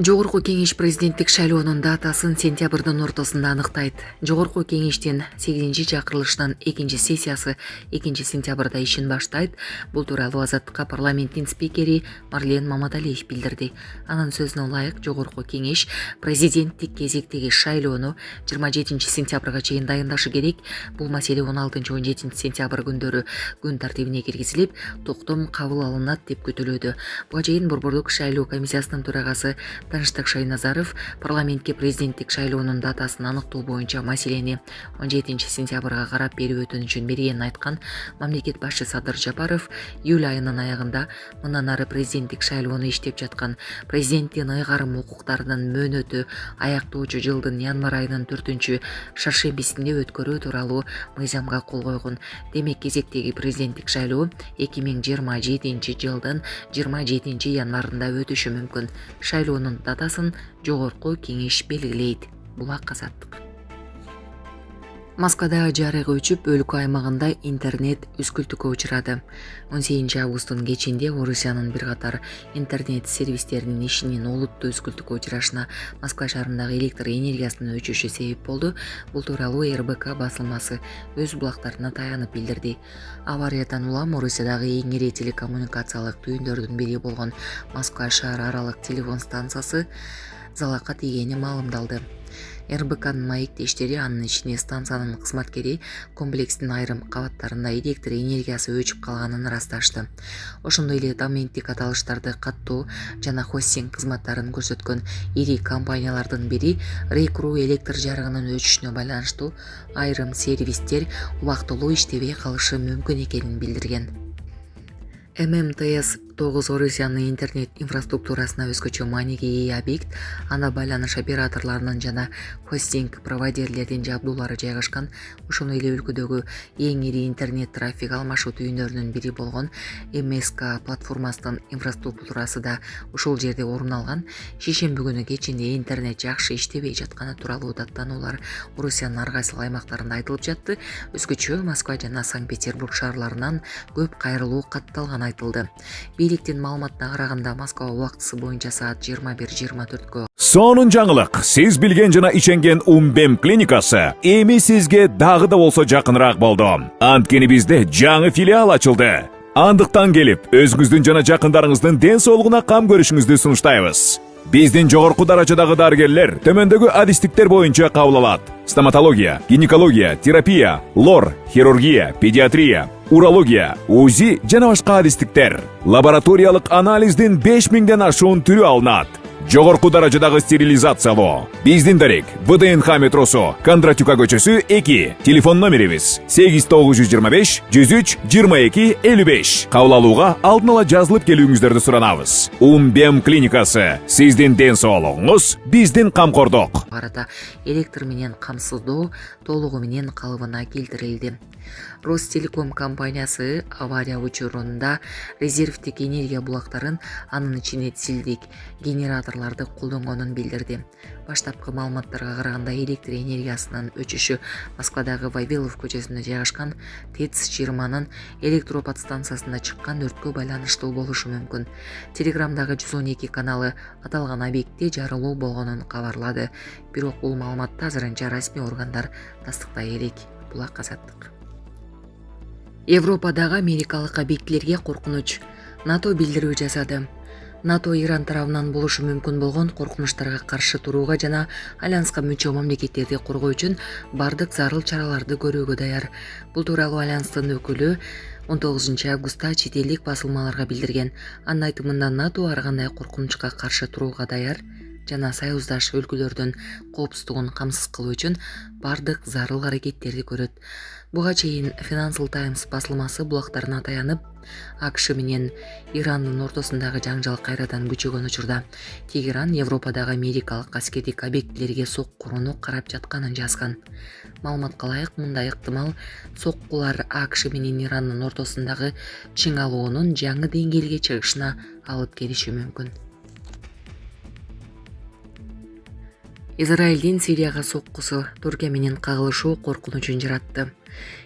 Жогорку кеңеш президенттик шайлоонун датасын сентябрдын ортосунда аныктайт. Жогорку кеңештин 8-чи чакырылышынын 2-чи сессиясы 2 сентябрда ишин баштайт. Бул тууралуу Азаттыкка парламенттин спикери Марлен Маматалиев билдирди. Анын сөзүнө ылайык, Жогорку кеңеш президенттик кезектеги шайлоону 27 сентябрга чейин дайындашы керек. Бул маселе 16-17 сентябрь күндөрү күн тартибине киргизилип, токтом кабыл алынат деп күтүлүүдө. Буга чейин Борбордук шайлоо комиссиясынын төрагасы Таныштык Шайназаров парламентке президенттик шайлоонун датасын аныктоо боюнча маселени 17 сентябрга карап берүү өтүнүчүн бергенин айткан. Мамлекет башчысы Садыр Жапаров июль айынын аягында мындан ары президенттик шайлоону иштеп жаткан президенттин ыйгарым укуктарынын мөөнөтү аяктоочу жылдын январь айынын 4 шаршембисинде өткөрүү тууралуу мыйзамга кол койгон. Демек, кезектеги президенттик шайлоо 2027 жылдын 27 январында өтүшү мүмкүн. Шайлоонун датасын Жогорку кеңеш белгилейт. Булак Азаттык. Москвада жарык өчүп, өлкө аймагында интернет үскүлтүккө учурады. 18 августтун кечинде Орусиянын бир катар интернет сервистеринин ишинин олуттуу үскүлтүккө учурашына Москва шаарындагы электр энергиясынын өчүшү себеп болду. Бул тууралуу РБК басылмасы өз булактарына таянып билдирди. Авариядан улам Орусиядагы эң ири телекоммуникациялык түйүндөрдүн бири болгон Москва шаар аралык телефон станциясы залакка тийгени маалымдалды. РБКнын маектештери анын ичине станциянын кызматкери комплекстин айрым кабаттарында электр энергиясы өчүп калганын ырасташты. Ошондой эле доменттик аталыштарды каттоо жана хостинг кызматтарын көрсөткөн ири компаниялардын бири Рейкру электр жарыгынын өчүшүнө байланыштуу айрым сервистер убактылуу иштебей калышы мүмкүн экенин билдирген. ММТС 9 Орусиянын интернет инфраструктурасына өзгөчө мааниге ээ объект. Анда байланыш операторлорунун жана хостинг провайдерлердин жабдуулары жайгашкан. Ошондой эле өлкөдөгү эң ири интернет трафик алмашуу түйүндөрүнүн бири болгон МСК платформасынын инфраструктурасы да ушул жерде орун алган. Шейшемби күнү кечинде интернет жакшы иштебей жатканы тууралуу даттануулар Орусиянын ар кайсы аймактарында айтылып жатты. Өзгөчө Москва жана Санкт-Петербург шаарларынан көп кайрылуу катталганы айтылды. Бийликтин маалыматына караганда, Москва убактысы боюнча саат 21:24-кө Сонун жаңылык. Сиз билген жана иченген Умбем клиникасы эми сизге дагы да болсо жакыныраак болду. Анткени бизде жаңы филиал ачылды. Андыктан келип, өзүңүздүн жана жакындарыңыздын ден соолугуна кам көрүшүңүздү сунуштайбыз. Биздин жогорку даражадагы дарыгерлер төмөндөгү адистиктер боюнча кабыл алат: стоматология, гинекология, терапия, лор, хирургия, педиатрия, урология, УЗИ жана башка адистиктер. Лабораториялык анализдин 5000ден ашуун түрү алынат. Жогорку даражадагы стерилизациялоо. Биздин дарек ВДНХ метросу, Кондратюка көчөсү 2. Телефон номерибиз 8925 103 22 55. Кабыл алууга алдын ала жазылып келүүңүздөрдү суранабыз. Умбем клиникасы. Сиздин ден соолугуңуз биздин камкордук. Арада электр менен камсыздоо толугу менен калыбына келтирилди. Ростелеком компаниясы авария учурунда резервдик энергия булактарын, анын ичине дизелдик генераторлорду колдонгонун билдирди. Баштапкы маалыматтарга караганда, электр энергиясынын өчүшү Москвадагы Вавилов көчөсүндө жайгашкан ТЭЦ-20нын электроподстанциясында чыккан өрткө байланыштуу болушу мүмкүн. Телеграмдагы 112 каналы аталган объектте жарылуу болгонун кабарлады. Бирок бул маалыматты азырынча расмий органдар тастыктай элек. Булак Азаттык. Европадагы америкалык объектилерге коркунуч. НАТО билдирүү жасады. НАТО Иран тарабынан болушу мүмкүн болгон коркунучтарга каршы турууга жана альянска мүчө мамлекеттерди коргоо үчүн бардык зарыл чараларды көрүүгө даяр. Бул тууралуу альянстын өкүлү 19 августта чет элдик басылмаларга билдирген. Анын айтымында, НАТО ар кандай коркунучка каршы турууга даяр жана союздаш өлкөлөрдүн коопсуздугун камсыз кылуу үчүн бардык зарыл аракеттерди көрөт. Буга чейин Financial Times басылмасы булактарына таянып, АКШ менен Ирандын ортосундагы жаңжал кайрадан күчөгөн учурда Тегеран Европадагы америкалык аскердик объектилерге соккууну карап жатканын жазган. Маалыматка ылайык, мындай ыктымал соккулар АКШ менен Ирандын ортосундагы чың алуунун жаңы деңгээлге чыгышына алып келиши мүмкүн. Израилдин Сирияга соккусу Туркия менен кагылышуу коркунучун жаратты.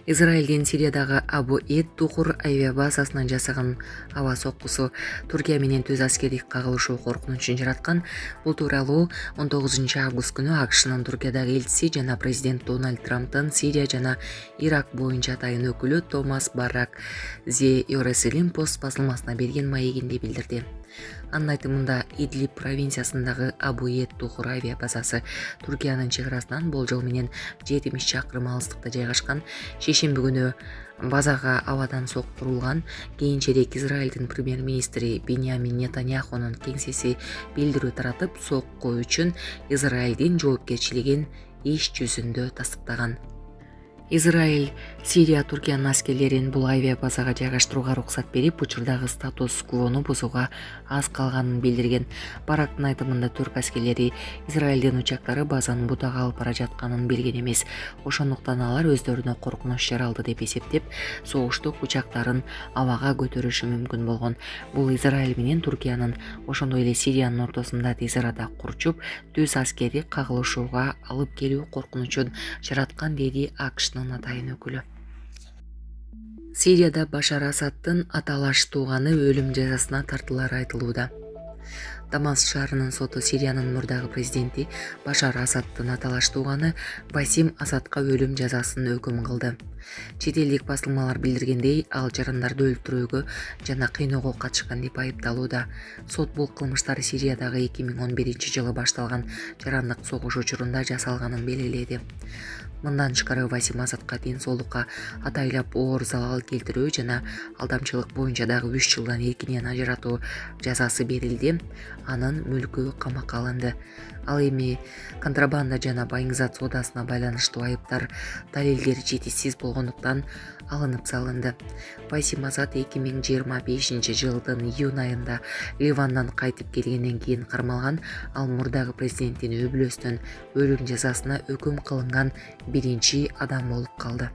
Израилдин Сириядагы Абу Эд Тухур авиа базасынан жасаган аба соккусу Туркия менен түз аскердик кагылышуу коркунучун жараткан. Бул тууралуу 19 август күнү АКШнын Туркиядагы элчиси жана президент Дональд Трамптын Сирия жана Ирак боюнча атайын өкүлү Томас Барак The Jerusalem Post басылмасына берген маегинде билдирди. Анын айтымында Идлиб провинциясындагы Абу Эд Тухур авиа базасы Туркиянын чек арасынан болжол менен 70 чакырым алыстыкта жайгашкан. Шейшемби күнү базага абадан соктурулган. Кийинчерээк Израилдин премьер-министри Биньямин Нетаньяхунун кеңсеси билдирүү таратып, сокку үчүн Израилдин жоопкерчилигин иш жүзүндө тастыктаган. Израиль Сирия Туркиянын аскерлерин бул авиа базага жайгаштырууга уруксат берип, учурдагы статус-квону бузууга аз калганын билдирген. Барактын айтымында түрк аскерлери Израилдин учактары базанын бутага алып бара жатканын билген эмес. Ошондуктан алар өздөрүнө коркунуч жаралды деп эсептеп, согуштук учактарын абага көтөрүшү мүмкүн болгон. Бул Израиль менен Туркиянын, ошондой эле Сириянын ортосунда тез арада курчуп, түз аскердик кагылышууга алып келүү коркунучун жараткан, деди АКШнын атайын өкүлү. Сирияда Башар Асадтын аталаш тууганы өлүм жазасына тартылары айтылууда. Дамаск шаарынын соту Сириянын мурдагы президенти Башар Асадтын аталаш тууганы Басим Асадка өлүм жазасын өкүм кылды. Чет элдик басылмалар билдиргендей, ал жарандарды өлтүрүүгө жана кыйноого катышкан деп айыпталууда. Сот бул кылмыштар Сириядагы 2011-жылы башталган жарандык согуш учурунда жасалганын белгиледи. Мындан тышкары Басим Асадка ден соолукка атайлап оор залал келтирүү жана алдамчылык боюнча дагы 3 жылдан эркинен ажыратуу жазасы берилди. Анын мүлкү камакка алынды. Ал эми контрабанда жана байыңзат соодасына байланыштуу айыптар далилдери жетишсиз болгондуктан алынып салынды. Басим Асад 2025-жылдын июнь айында Ливандан кайтып келгенден кийин кармалган. Ал мурдагы президенттин өбүлөстөн өлүм жазасына өкүм кылынган биринчи адам болуп калды.